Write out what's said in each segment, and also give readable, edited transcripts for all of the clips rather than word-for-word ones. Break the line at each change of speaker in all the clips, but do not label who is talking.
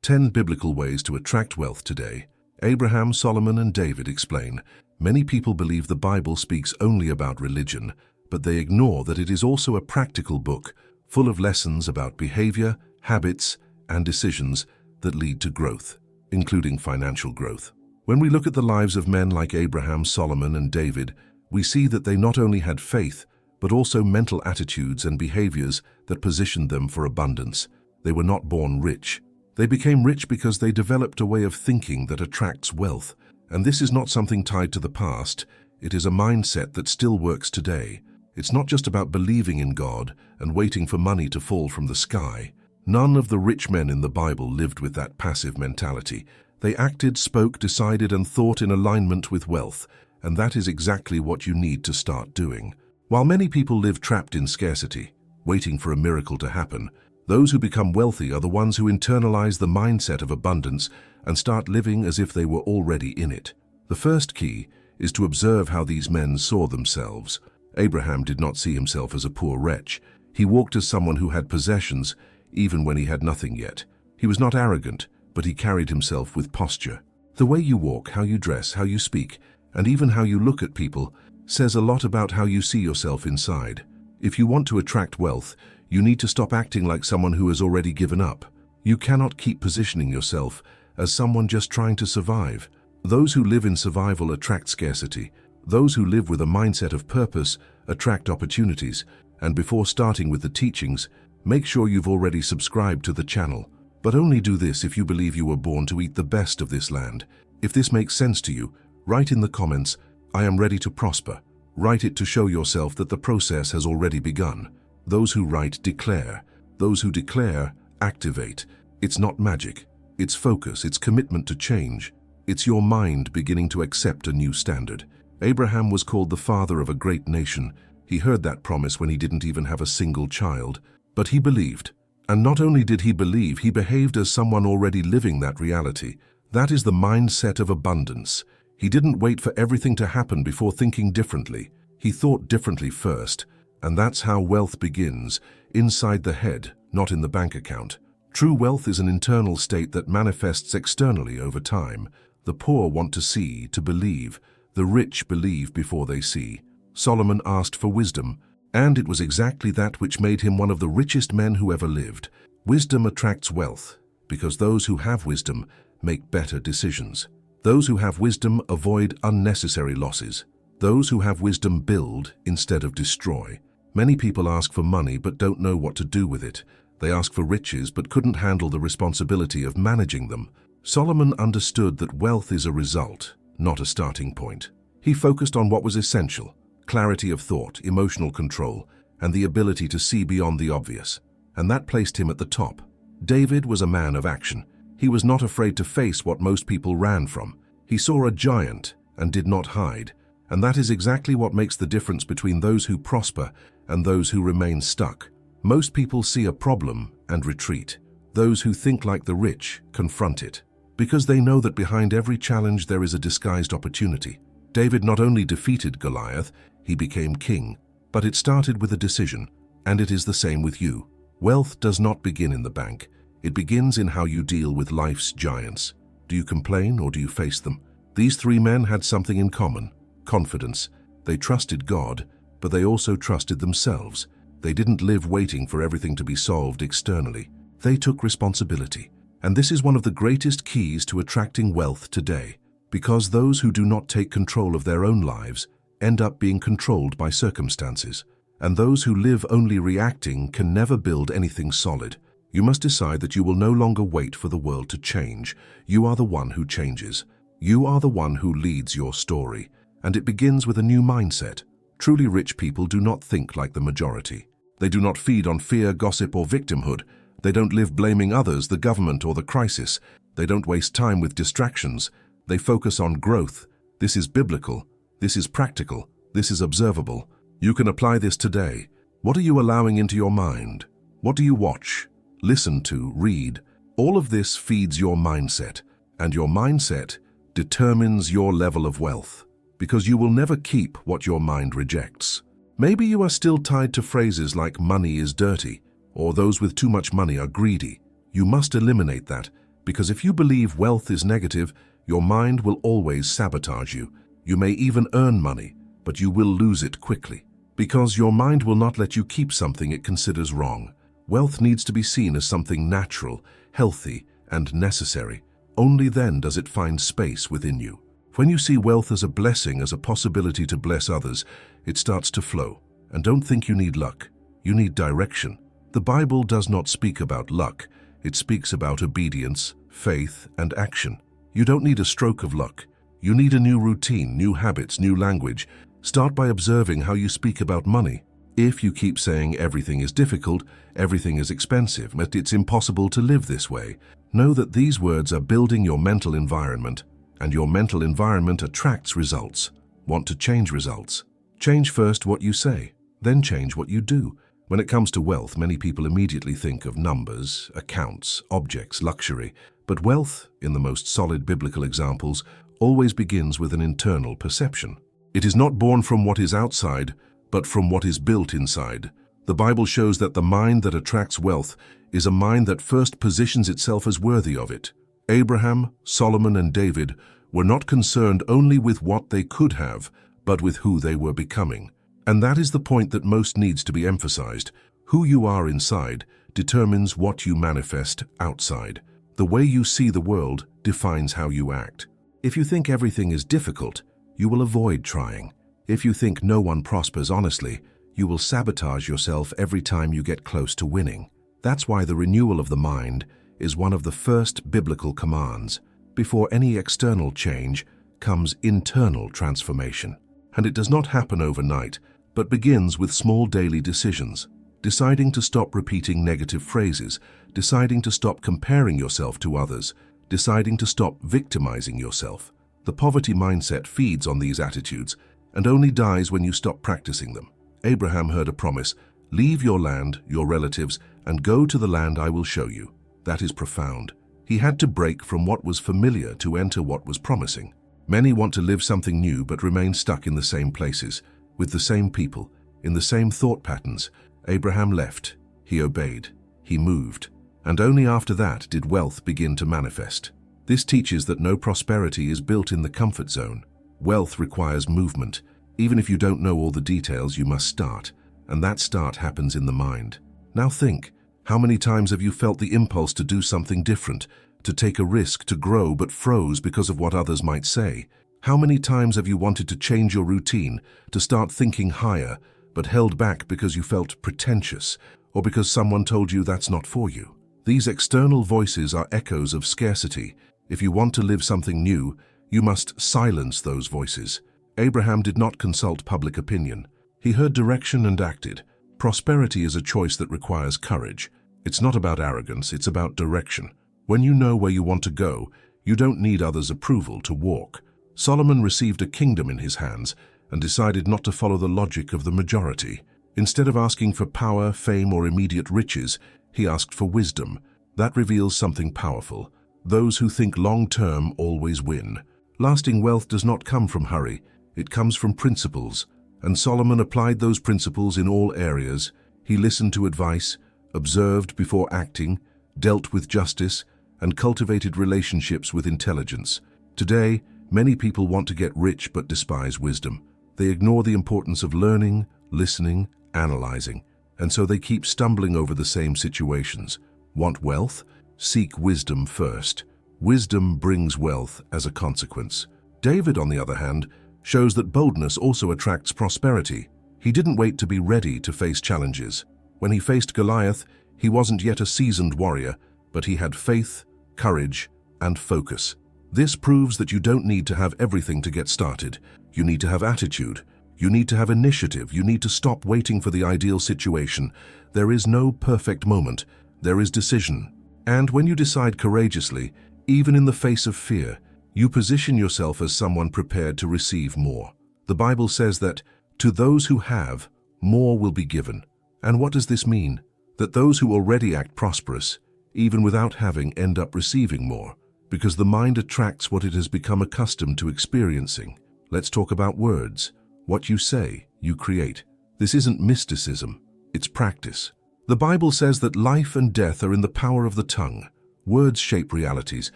10 biblical ways to attract wealth today. Abraham, Solomon, and David explain, many people believe the Bible speaks only about religion, but they ignore that it is also a practical book full of lessons about behavior, habits, and decisions that lead to growth, including financial growth. When we look at the lives of men like Abraham, Solomon, and David, we see that they not only had faith, but also mental attitudes and behaviors that positioned them for abundance. They were not born rich. They became rich because they developed a way of thinking that attracts wealth. And this is not something tied to the past. It is a mindset that still works today. It's not just about believing in God and waiting for money to fall from the sky. None of the rich men in the Bible lived with that passive mentality. They acted, spoke, decided, and thought in alignment with wealth. And that is exactly what you need to start doing. While many people live trapped in scarcity, waiting for a miracle to happen, those who become wealthy are the ones who internalize the mindset of abundance and start living as if they were already in it. The first key is to observe how these men saw themselves. Abraham did not see himself as a poor wretch. He walked as someone who had possessions, even when he had nothing yet. He was not arrogant, but he carried himself with posture. The way you walk, how you dress, how you speak, and even how you look at people says a lot about how you see yourself inside. If you want to attract wealth, you need to stop acting like someone who has already given up. You cannot keep positioning yourself as someone just trying to survive. Those who live in survival attract scarcity. Those who live with a mindset of purpose attract opportunities. And before starting with the teachings, make sure you've already subscribed to the channel. But only do this if you believe you were born to eat the best of this land. If this makes sense to you, write in the comments, "I am ready to prosper." Write it to show yourself that the process has already begun. Those who write declare. Those who declare activate. It's not magic. It's focus. It's commitment to change. It's your mind beginning to accept a new standard. Abraham was called the father of a great nation. He heard that promise when he didn't even have a single child. But he believed. And not only did he believe, he behaved as someone already living that reality. That is the mindset of abundance. He didn't wait for everything to happen before thinking differently. He thought differently first. And that's how wealth begins, inside the head, not in the bank account. True wealth is an internal state that manifests externally over time. The poor want to see, to believe. The rich believe before they see. Solomon asked for wisdom, and it was exactly that which made him one of the richest men who ever lived. Wisdom attracts wealth, because those who have wisdom make better decisions. Those who have wisdom avoid unnecessary losses. Those who have wisdom build instead of destroy. Many people ask for money but don't know what to do with it. They ask for riches but couldn't handle the responsibility of managing them. Solomon understood that wealth is a result, not a starting point. He focused on what was essential: clarity of thought, emotional control, and the ability to see beyond the obvious. And that placed him at the top. David was a man of action. He was not afraid to face what most people ran from. He saw a giant and did not hide. And that is exactly what makes the difference between those who prosper and those who remain stuck. Most people see a problem and retreat. Those who think like the rich confront it, because they know that behind every challenge there is a disguised opportunity. David not only defeated Goliath, he became king. But it started with a decision, and it is the same with you. Wealth does not begin in the bank. It begins in how you deal with life's giants. Do you complain or do you face them? These three men had something in common: confidence. They trusted God, but they also trusted themselves. They didn't live waiting for everything to be solved externally. They took responsibility. And this is one of the greatest keys to attracting wealth today, because those who do not take control of their own lives end up being controlled by circumstances. And those who live only reacting can never build anything solid. You must decide that you will no longer wait for the world to change. You are the one who changes. You are the one who leads your story. And it begins with a new mindset. Truly rich people do not think like the majority. They do not feed on fear, gossip, or victimhood. They don't live blaming others, the government, or the crisis. They don't waste time with distractions. They focus on growth. This is biblical. This is practical. This is observable. You can apply this today. What are you allowing into your mind? What do you watch, listen to, read? All of this feeds your mindset, and your mindset determines your level of wealth, because you will never keep what your mind rejects. Maybe you are still tied to phrases like "money is dirty," or "those with too much money are greedy." You must eliminate that Because if you believe wealth is negative, your mind will always sabotage you. You may even earn money, but you will lose it quickly. Because your mind will not let you keep something it considers wrong. Wealth needs to be seen as something natural, healthy, and necessary. Only then does it find space within you. When you see wealth as a blessing, as a possibility to bless others, it starts to flow. And don't think you need luck. You need direction. The Bible does not speak about luck. It speaks about obedience, faith, and action. You don't need a stroke of luck. You need a new routine, new habits, new language. Start by observing how you speak about money. If you keep saying everything is difficult, everything is expensive, but it's impossible to live this way, know that these words are building your mental environment, and your mental environment attracts results. Want to change results? Change first what you say, then change what you do. When it comes to wealth, many people immediately think of numbers, accounts, objects, luxury. But wealth, in the most solid biblical examples, always begins with an internal perception. It is not born from what is outside, but from what is built inside. The Bible shows that the mind that attracts wealth is a mind that first positions itself as worthy of it. Abraham, Solomon, and David were not concerned only with what they could have, but with who they were becoming. And that is the point that most needs to be emphasized. Who you are inside determines what you manifest outside. The way you see the world defines how you act. If you think everything is difficult, you will avoid trying. If you think no one prospers honestly, you will sabotage yourself every time you get close to winning. That's why the renewal of the mind is one of the first biblical commands. Before any external change comes internal transformation. And it does not happen overnight, but begins with small daily decisions. Deciding to stop repeating negative phrases, deciding to stop comparing yourself to others, deciding to stop victimizing yourself. The poverty mindset feeds on these attitudes and only dies when you stop practicing them. Abraham heard a promise, "Leave your land, your relatives, and go to the land I will show you." That is profound. He had to break from what was familiar to enter what was promising. Many want to live something new but remain stuck in the same places, with the same people, in the same thought patterns. Abraham left, he obeyed, he moved, and only after that did wealth begin to manifest. This teaches that no prosperity is built in the comfort zone. Wealth requires movement. Even if you don't know all the details, you must start, and that start happens in the mind. Now think, how many times have you felt the impulse to do something different, to take a risk, to grow, but froze because of what others might say? How many times have you wanted to change your routine, to start thinking higher, but held back because you felt pretentious, or because someone told you that's not for you? These external voices are echoes of scarcity. If you want to live something new, you must silence those voices. Abraham did not consult public opinion. He heard direction and acted. Prosperity is a choice that requires courage. It's not about arrogance, it's about direction. When you know where you want to go, you don't need others' approval to walk. Solomon received a kingdom in his hands and decided not to follow the logic of the majority. Instead of asking for power, fame, or immediate riches, he asked for wisdom. That reveals something powerful. Those who think long-term always win. Lasting wealth does not come from hurry, it comes from principles. And Solomon applied those principles in all areas. He listened to advice, observed before acting, dealt with justice, and cultivated relationships with intelligence. Today, many people want to get rich but despise wisdom. They ignore the importance of learning, listening, analyzing, and so they keep stumbling over the same situations. Want wealth? Seek wisdom first. Wisdom brings wealth as a consequence. David, on the other hand, shows that boldness also attracts prosperity. He didn't wait to be ready to face challenges. When he faced Goliath, he wasn't yet a seasoned warrior, but he had faith, courage, and focus. This proves that you don't need to have everything to get started. You need to have attitude. You need to have initiative. You need to stop waiting for the ideal situation. There is no perfect moment. There is decision. And when you decide courageously, even in the face of fear, you position yourself as someone prepared to receive more. The Bible says that, "To those who have, more will be given." And what does this mean? That those who already act prosperous, even without having, end up receiving more, because the mind attracts what it has become accustomed to experiencing. Let's talk about words. What you say, you create. This isn't mysticism, it's practice. The Bible says that life and death are in the power of the tongue. Words shape realities,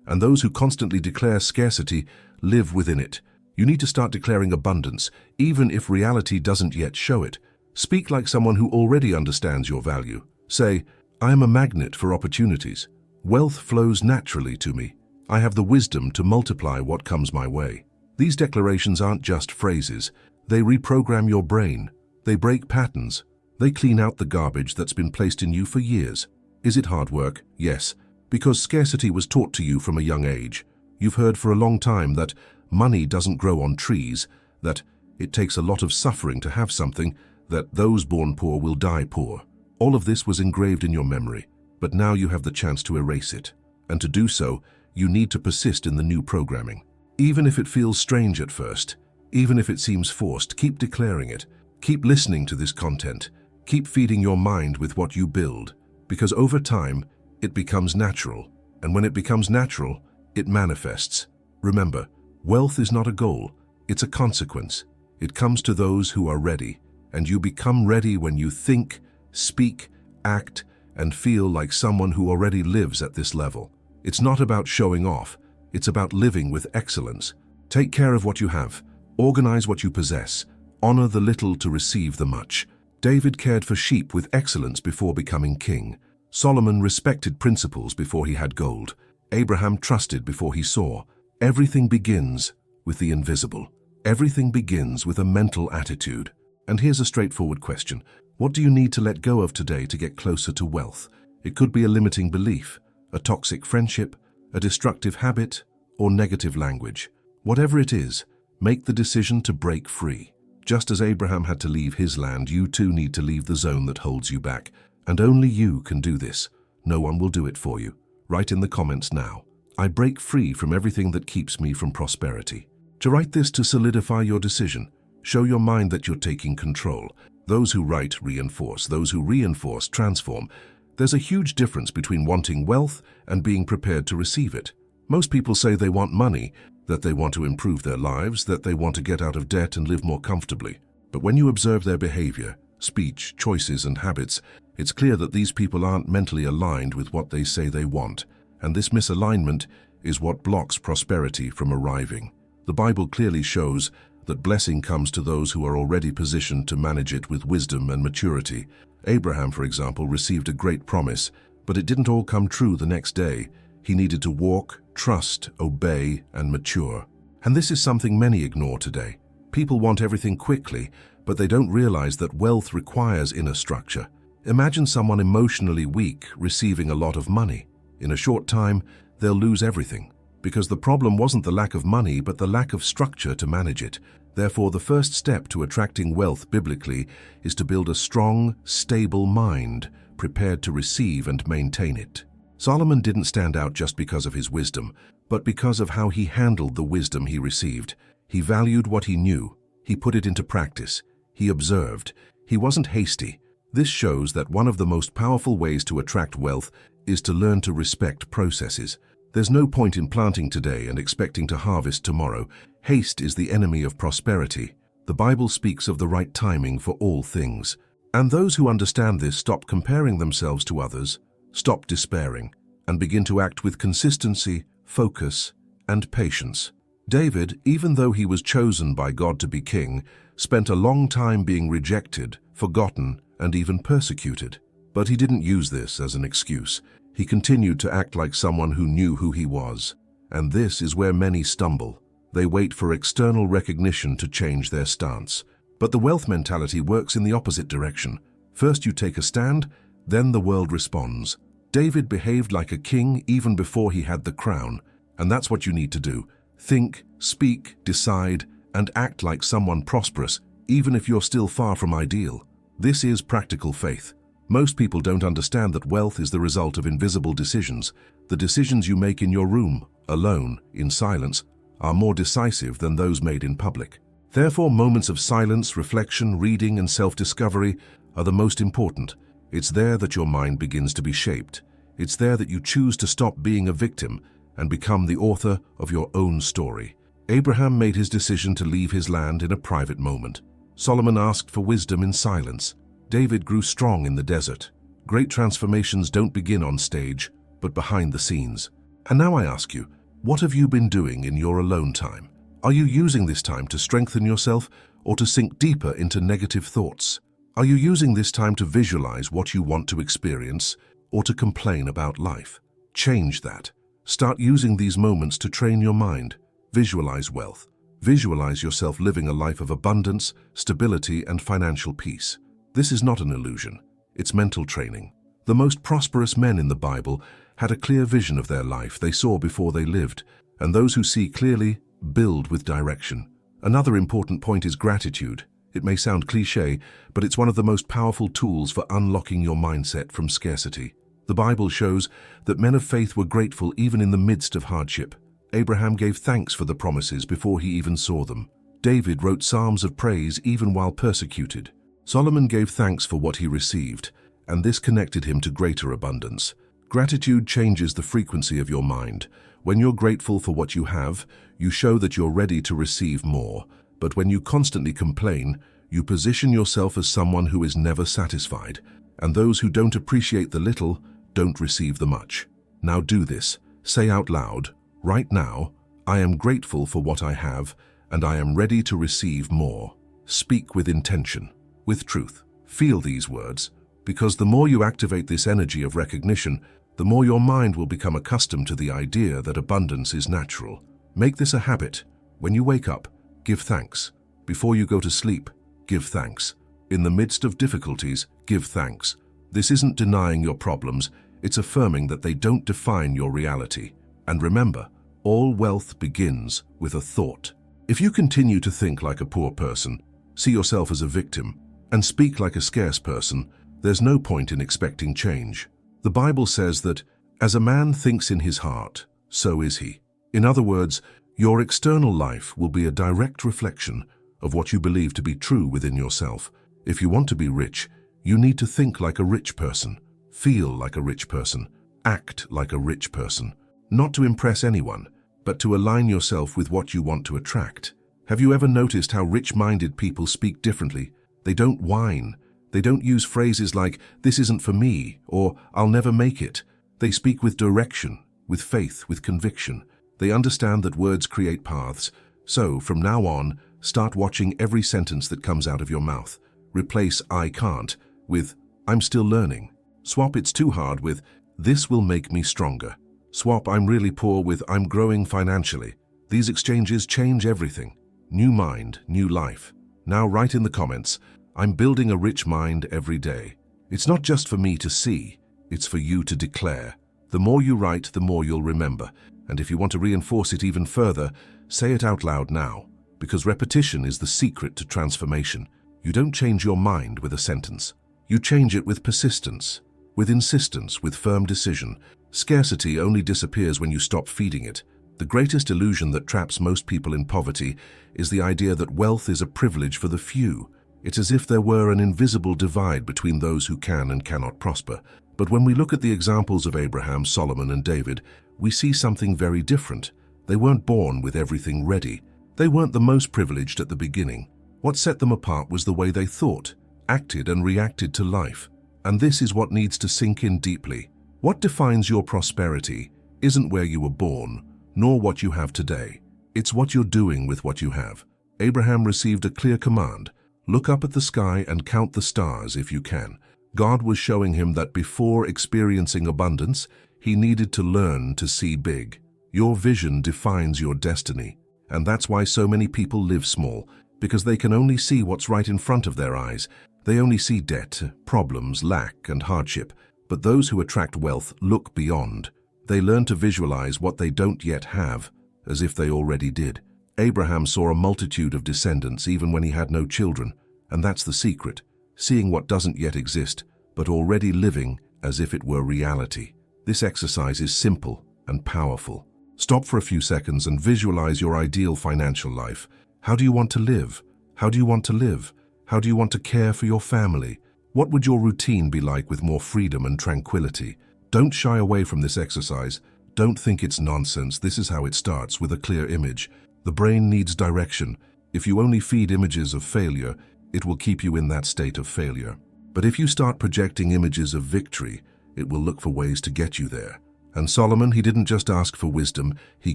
and those who constantly declare scarcity live within it. You need to start declaring abundance, even if reality doesn't yet show it. Speak like someone who already understands your value. Say, I am a magnet for opportunities. Wealth flows naturally to me. I have the wisdom to multiply what comes my way. These declarations aren't just phrases. They reprogram your brain. They break patterns. They clean out the garbage that's been placed in you for years. Is it hard work? Yes, because scarcity was taught to you from a young age. You've heard for a long time that money doesn't grow on trees, that it takes a lot of suffering to have something, that those born poor will die poor. All of this was engraved in your memory, but now you have the chance to erase it. And to do so, you need to persist in the new programming. Even if it feels strange at first, even if it seems forced, keep declaring it. Keep listening to this content. Keep feeding your mind with what you build, because over time, it becomes natural. And when it becomes natural, it manifests. Remember, wealth is not a goal, it's a consequence. It comes to those who are ready, and you become ready when you think, speak, act, and feel like someone who already lives at this level. It's not about showing off, it's about living with excellence. Take care of what you have, organize what you possess, honor the little to receive the much. David cared for sheep with excellence before becoming king. Solomon respected principles before he had gold. Abraham trusted before he saw. Everything begins with the invisible. Everything begins with a mental attitude. And here's a straightforward question. What do you need to let go of today to get closer to wealth? It could be a limiting belief, a toxic friendship, a destructive habit, or negative language. Whatever it is, make the decision to break free. Just as Abraham had to leave his land, you too need to leave the zone that holds you back. And only you can do this. No one will do it for you. Write in the comments now. I break free from everything that keeps me from prosperity. To write this to solidify your decision. Show your mind that you're taking control. Those who write reinforce. Those who reinforce transform. There's a huge difference between wanting wealth and being prepared to receive it. Most people say they want money, that they want to improve their lives, that they want to get out of debt and live more comfortably. But when you observe their behavior, speech, choices, and habits, it's clear that these people aren't mentally aligned with what they say they want, and this misalignment is what blocks prosperity from arriving. The Bible clearly shows that blessing comes to those who are already positioned to manage it with wisdom and maturity. Abraham, for example, received a great promise, but it didn't all come true the next day. He needed to walk, trust, obey, and mature. And this is something many ignore today. People want everything quickly, but they don't realize that wealth requires inner structure. Imagine someone emotionally weak receiving a lot of money. In a short time, they'll lose everything, because the problem wasn't the lack of money, but the lack of structure to manage it. Therefore, the first step to attracting wealth biblically is to build a strong, stable mind, prepared to receive and maintain it. Solomon didn't stand out just because of his wisdom, but because of how he handled the wisdom he received. He valued what he knew. He put it into practice. He observed. He wasn't hasty. This shows that one of the most powerful ways to attract wealth is to learn to respect processes. There's no point in planting today and expecting to harvest tomorrow. Haste is the enemy of prosperity. The Bible speaks of the right timing for all things. And those who understand this stop comparing themselves to others, stop despairing, and begin to act with consistency, focus, and patience. David, even though he was chosen by God to be king, spent a long time being rejected, forgotten, and even persecuted. But he didn't use this as an excuse. He continued to act like someone who knew who he was. And this is where many stumble. They wait for external recognition to change their stance. But the wealth mentality works in the opposite direction. First you take a stand, then the world responds. David behaved like a king even before he had the crown. And that's what you need to do. Think, speak, decide, and act like someone prosperous, even if you're still far from ideal. This is practical faith. Most people don't understand that wealth is the result of invisible decisions. The decisions you make in your room, alone, in silence, are more decisive than those made in public. Therefore, moments of silence, reflection, reading, and self-discovery are the most important. It's there that your mind begins to be shaped. It's there that you choose to stop being a victim and become the author of your own story. Abraham made his decision to leave his land in a private moment. Solomon asked for wisdom in silence. David grew strong in the desert. Great transformations don't begin on stage. but behind the scenes. And now I ask you, what have you been doing in your alone time? Are you using this time to strengthen yourself or to sink deeper into negative thoughts? Are you using this time to visualize what you want to experience or to complain about life? Change that. Start using these moments to train your mind. Visualize wealth. Visualize yourself living a life of abundance, stability, and financial peace. This is not an illusion. It's mental training. The most prosperous men in the Bible had a clear vision of their life they saw before they lived, and those who see clearly build with direction. Another important point is gratitude. It may sound cliché, but it's one of the most powerful tools for unlocking your mindset from scarcity. The Bible shows that men of faith were grateful even in the midst of hardship. Abraham gave thanks for the promises before he even saw them. David wrote psalms of praise even while persecuted. Solomon gave thanks for what he received, and this connected him to greater abundance. Gratitude changes the frequency of your mind. When you're grateful for what you have, you show that you're ready to receive more. But when you constantly complain, you position yourself as someone who is never satisfied. And those who don't appreciate the little don't receive the much. Now do this. Say out loud, right now, I am grateful for what I have, and I am ready to receive more. Speak with intention, with truth. Feel these words, because the more you activate this energy of recognition, the more your mind will become accustomed to the idea that abundance is natural. Make this a habit. When you wake up, give thanks. Before you go to sleep, give thanks. In the midst of difficulties, give thanks. This isn't denying your problems, it's affirming that they don't define your reality. And remember, all wealth begins with a thought. If you continue to think like a poor person, see yourself as a victim, and speak like a scarce person, there's no point in expecting change. The Bible says that, as a man thinks in his heart, so is he. In other words, your external life will be a direct reflection of what you believe to be true within yourself. If you want to be rich, you need to think like a rich person, feel like a rich person, act like a rich person. Not to impress anyone, but to align yourself with what you want to attract. Have you ever noticed how rich-minded people speak differently? They don't whine. They don't use phrases like, "this isn't for me," or "I'll never make it." They speak with direction, with faith, with conviction. They understand that words create paths. So, from now on, start watching every sentence that comes out of your mouth. Replace "I can't" with "I'm still learning." Swap "it's too hard" with "this will make me stronger." Swap "I'm really poor" with "I'm growing financially." These exchanges change everything. New mind, new life. Now write in the comments, "I'm building a rich mind every day." It's not just for me to see, it's for you to declare. The more you write, the more you'll remember. And if you want to reinforce it even further, say it out loud now, because repetition is the secret to transformation. You don't change your mind with a sentence. You change it with persistence, with insistence, with firm decision. Scarcity only disappears when you stop feeding it. The greatest illusion that traps most people in poverty is the idea that wealth is a privilege for the few. It's as if there were an invisible divide between those who can and cannot prosper. But when we look at the examples of Abraham, Solomon, and David, we see something very different. They weren't born with everything ready. They weren't the most privileged at the beginning. What set them apart was the way they thought, acted, and reacted to life. And this is what needs to sink in deeply. What defines your prosperity isn't where you were born, nor what you have today. It's what you're doing with what you have. Abraham received a clear command: look up at the sky and count the stars if you can. God was showing him that before experiencing abundance, he needed to learn to see big. Your vision defines your destiny. And that's why so many people live small, because they can only see what's right in front of their eyes. They only see debt, problems, lack, and hardship. But those who attract wealth look beyond. They learn to visualize what they don't yet have, as if they already did. Abraham saw a multitude of descendants even when he had no children, and that's the secret. Seeing what doesn't yet exist, but already living as if it were reality. This exercise is simple and powerful. Stop for a few seconds and visualize your ideal financial life. How do you want to live? How do you want to live? How do you want to care for your family? What would your routine be like with more freedom and tranquility? Don't shy away from this exercise. Don't think it's nonsense. This is how it starts, with a clear image. The brain needs direction. If you only feed images of failure, it will keep you in that state of failure. But if you start projecting images of victory, it will look for ways to get you there. And Solomon, he didn't just ask for wisdom, he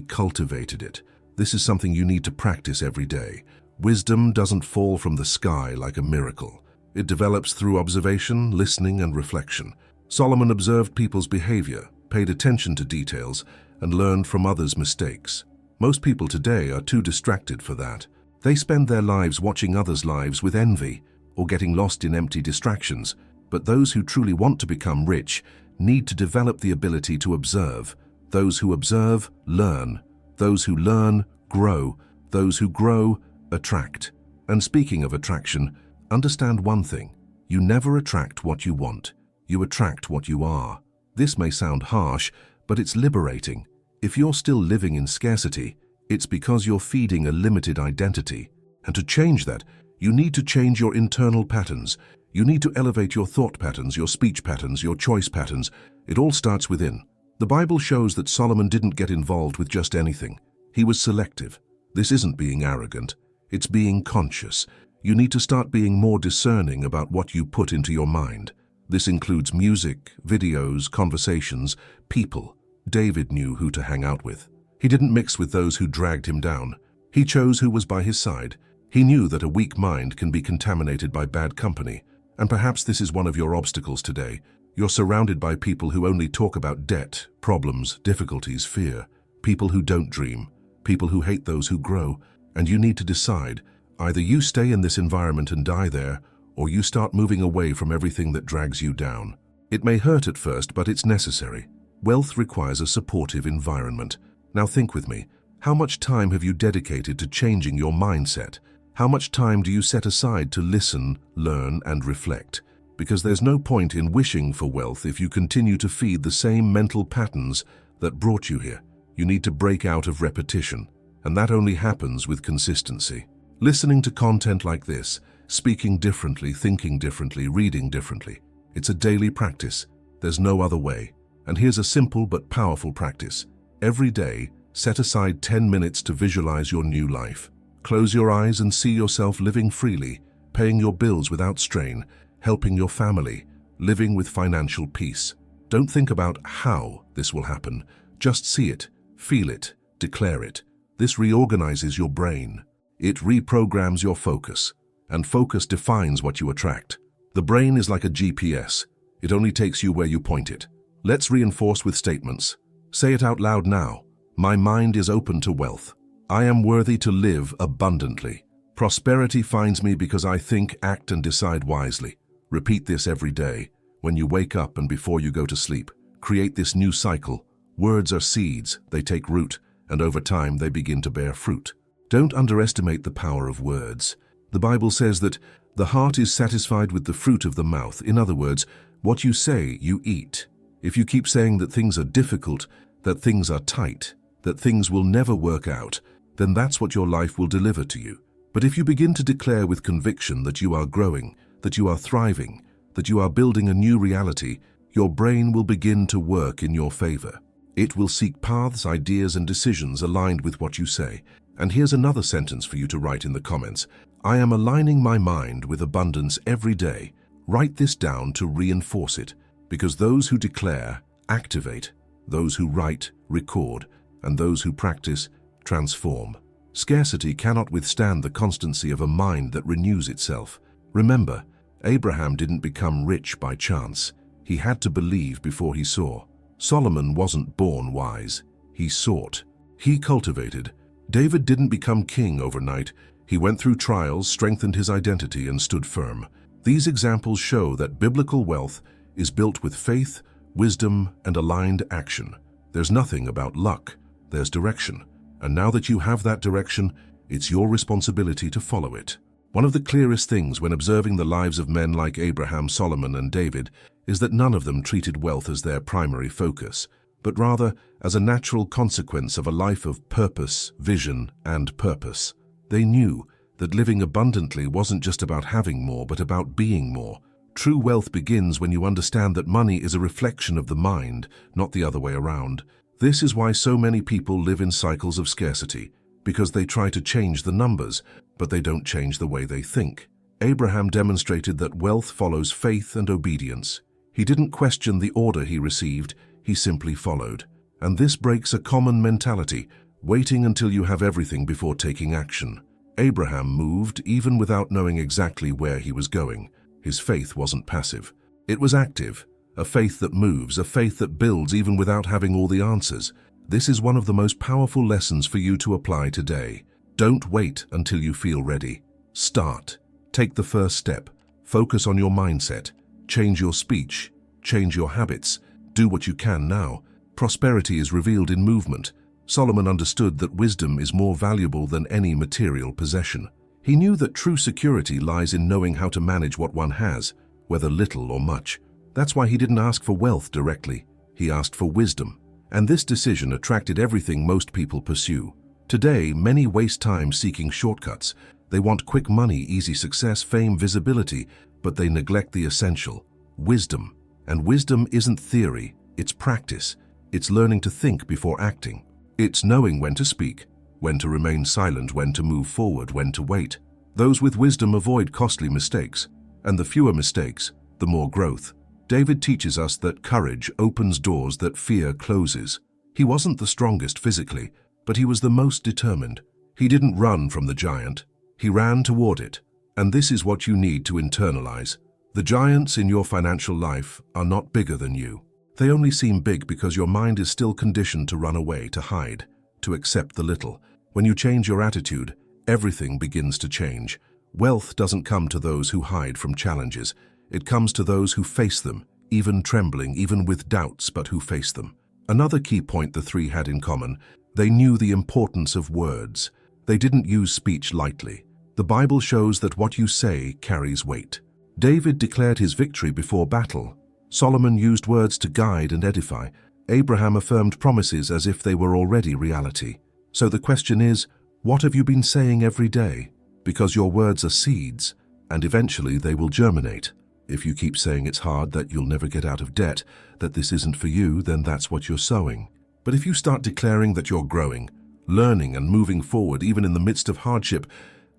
cultivated it. This is something you need to practice every day. Wisdom doesn't fall from the sky like a miracle. It develops through observation, listening, and reflection. Solomon observed people's behavior, paid attention to details, and learned from others' mistakes. Most people today are too distracted for that. They spend their lives watching others' lives with envy or getting lost in empty distractions. But those who truly want to become rich need to develop the ability to observe. Those who observe, learn. Those who learn, grow. Those who grow, attract. And speaking of attraction, understand one thing. You never attract what you want. You attract what you are. This may sound harsh, but it's liberating. If you're still living in scarcity, it's because you're feeding a limited identity. And to change that, you need to change your internal patterns. You need to elevate your thought patterns, your speech patterns, your choice patterns. It all starts within. The Bible shows that Solomon didn't get involved with just anything. He was selective. This isn't being arrogant. It's being conscious. You need to start being more discerning about what you put into your mind. This includes music, videos, conversations, people. David knew who to hang out with. He didn't mix with those who dragged him down. He chose who was by his side. He knew that a weak mind can be contaminated by bad company. And perhaps this is one of your obstacles today. You're surrounded by people who only talk about debt, problems, difficulties, fear. People who don't dream. People who hate those who grow. And you need to decide, either you stay in this environment and die there, or you start moving away from everything that drags you down. It may hurt at first, but it's necessary. Wealth requires a supportive environment. Now think with me. How much time have you dedicated to changing your mindset? How much time do you set aside to listen, learn, and reflect? Because there's no point in wishing for wealth if you continue to feed the same mental patterns that brought you here. You need to break out of repetition, and that only happens with consistency. Listening to content like this, speaking differently, thinking differently, reading differently. It's a daily practice. There's no other way. And here's a simple but powerful practice. Every day, set aside 10 minutes to visualize your new life. Close your eyes and see yourself living freely, paying your bills without strain, helping your family, living with financial peace. Don't think about how this will happen. Just see it, feel it, declare it. This reorganizes your brain. It reprograms your focus, and focus defines what you attract. The brain is like a GPS. It only takes you where you point it. Let's reinforce with statements. Say it out loud now. My mind is open to wealth. I am worthy to live abundantly. Prosperity finds me because I think, act, and decide wisely. Repeat this every day, when you wake up and before you go to sleep. Create this new cycle. Words are seeds, they take root, and over time they begin to bear fruit. Don't underestimate the power of words. The Bible says that the heart is satisfied with the fruit of the mouth. In other words, what you say, you eat. If you keep saying that things are difficult, that things are tight, that things will never work out, then that's what your life will deliver to you. But if you begin to declare with conviction that you are growing, that you are thriving, that you are building a new reality, your brain will begin to work in your favor. It will seek paths, ideas, and decisions aligned with what you say. And here's another sentence for you to write in the comments. I am aligning my mind with abundance every day. Write this down to reinforce it, because those who declare, activate. Those who write, record, and those who practice, transform. Scarcity cannot withstand the constancy of a mind that renews itself. Remember, Abraham didn't become rich by chance. He had to believe before he saw. Solomon wasn't born wise. He sought. He cultivated. David didn't become king overnight. He went through trials, strengthened his identity, and stood firm. These examples show that biblical wealth is built with faith, wisdom, and aligned action. There's nothing about luck. There's direction. And now that you have that direction, it's your responsibility to follow it. One of the clearest things when observing the lives of men like Abraham, Solomon, and David is that none of them treated wealth as their primary focus, but rather as a natural consequence of a life of purpose, vision, and purpose. They knew that living abundantly wasn't just about having more, but about being more. True wealth begins when you understand that money is a reflection of the mind, not the other way around. This is why so many people live in cycles of scarcity, because they try to change the numbers, but they don't change the way they think. Abraham demonstrated that wealth follows faith and obedience. He didn't question the order he received. he simply followed. And this breaks a common mentality, waiting until you have everything before taking action. Abraham moved even without knowing exactly where he was going. His faith wasn't passive. It was active, a faith that moves, a faith that builds even without having all the answers. This is one of the most powerful lessons for you to apply today. Don't wait until you feel ready. Start. Take the first step. Focus on your mindset. Change your speech. Change your habits. Do what you can now. Prosperity is revealed in movement. Solomon understood that wisdom is more valuable than any material possession. He knew that true security lies in knowing how to manage what one has, whether little or much. That's why he didn't ask for wealth directly. He asked for wisdom. And this decision attracted everything most people pursue. Today, many waste time seeking shortcuts. They want quick money, easy success, fame, visibility, but they neglect the essential, wisdom. And wisdom isn't theory, it's practice. It's learning to think before acting. It's knowing when to speak, when to remain silent, when to move forward, when to wait. Those with wisdom avoid costly mistakes, and the fewer mistakes, the more growth. David teaches us that courage opens doors that fear closes. He wasn't the strongest physically, but he was the most determined. He didn't run from the giant. He ran toward it. And this is what you need to internalize. The giants in your financial life are not bigger than you. They only seem big because your mind is still conditioned to run away, to hide, to accept the little. When you change your attitude, everything begins to change. Wealth doesn't come to those who hide from challenges. It comes to those who face them, even trembling, even with doubts, but who face them. Another key point the three had in common: they knew the importance of words. They didn't use speech lightly. The Bible shows that what you say carries weight. David declared his victory before battle. Solomon used words to guide and edify. Abraham affirmed promises as if they were already reality. So the question is, what have you been saying every day? Because your words are seeds, and eventually they will germinate. If you keep saying it's hard, that you'll never get out of debt, that this isn't for you, then that's what you're sowing. But if you start declaring that you're growing, learning and moving forward even in the midst of hardship,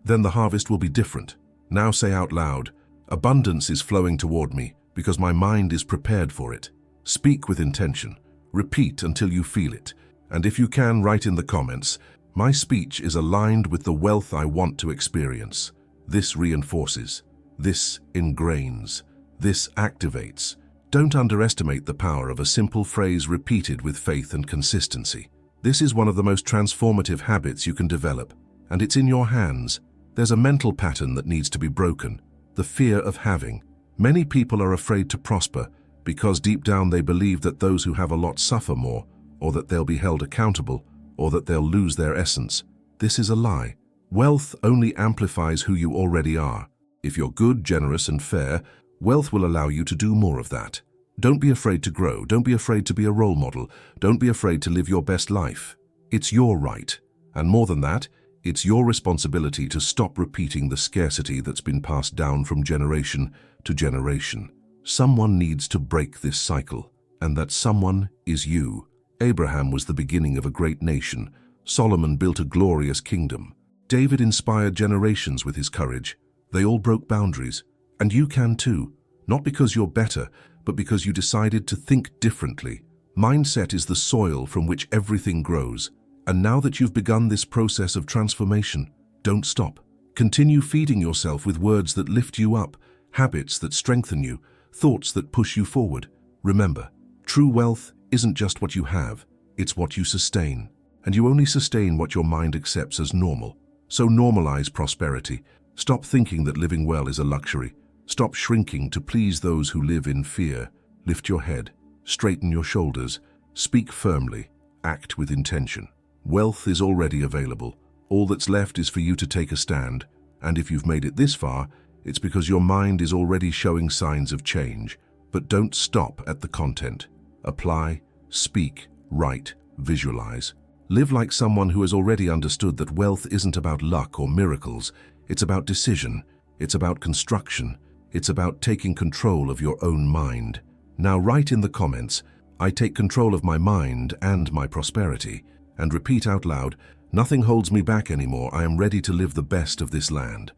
then the harvest will be different. Now say out loud, abundance is flowing toward me because my mind is prepared for it. Speak with intention. Repeat until you feel it. And if you can, write in the comments, my speech is aligned with the wealth I want to experience. This reinforces. This ingrains. This activates. Don't underestimate the power of a simple phrase repeated with faith and consistency. This is one of the most transformative habits you can develop, and it's in your hands. There's a mental pattern that needs to be broken, the fear of having. Many people are afraid to prosper because deep down they believe that those who have a lot suffer more, or that they'll be held accountable, or that they'll lose their essence. This is a lie. Wealth only amplifies who you already are. If you're good, generous, and fair, wealth will allow you to do more of that. Don't be afraid to grow. Don't be afraid to be a role model. Don't be afraid to live your best life. It's your right. And more than that, it's your responsibility to stop repeating the scarcity that's been passed down from generation to generation. Someone needs to break this cycle, and that someone is you. Abraham was the beginning of a great nation. Solomon built a glorious kingdom. David inspired generations with his courage. They all broke boundaries, and you can too, not because you're better, but because you decided to think differently. Mindset is the soil from which everything grows, and now that you've begun this process of transformation, don't stop. Continue feeding yourself with words that lift you up, habits that strengthen you, thoughts that push you forward. Remember, true wealth isn't just what you have, it's what you sustain. And you only sustain what your mind accepts as normal. So normalize prosperity. Stop thinking that living well is a luxury. Stop shrinking to please those who live in fear. Lift your head, straighten your shoulders, speak firmly, act with intention. Wealth is already available. All that's left is for you to take a stand. And if you've made it this far, it's because your mind is already showing signs of change. But don't stop at the content. Apply, speak, write, visualize. Live like someone who has already understood that wealth isn't about luck or miracles. It's about decision. It's about construction. It's about taking control of your own mind. Now write in the comments, I take control of my mind and my prosperity. And repeat out loud, nothing holds me back anymore. I am ready to live the best of this land.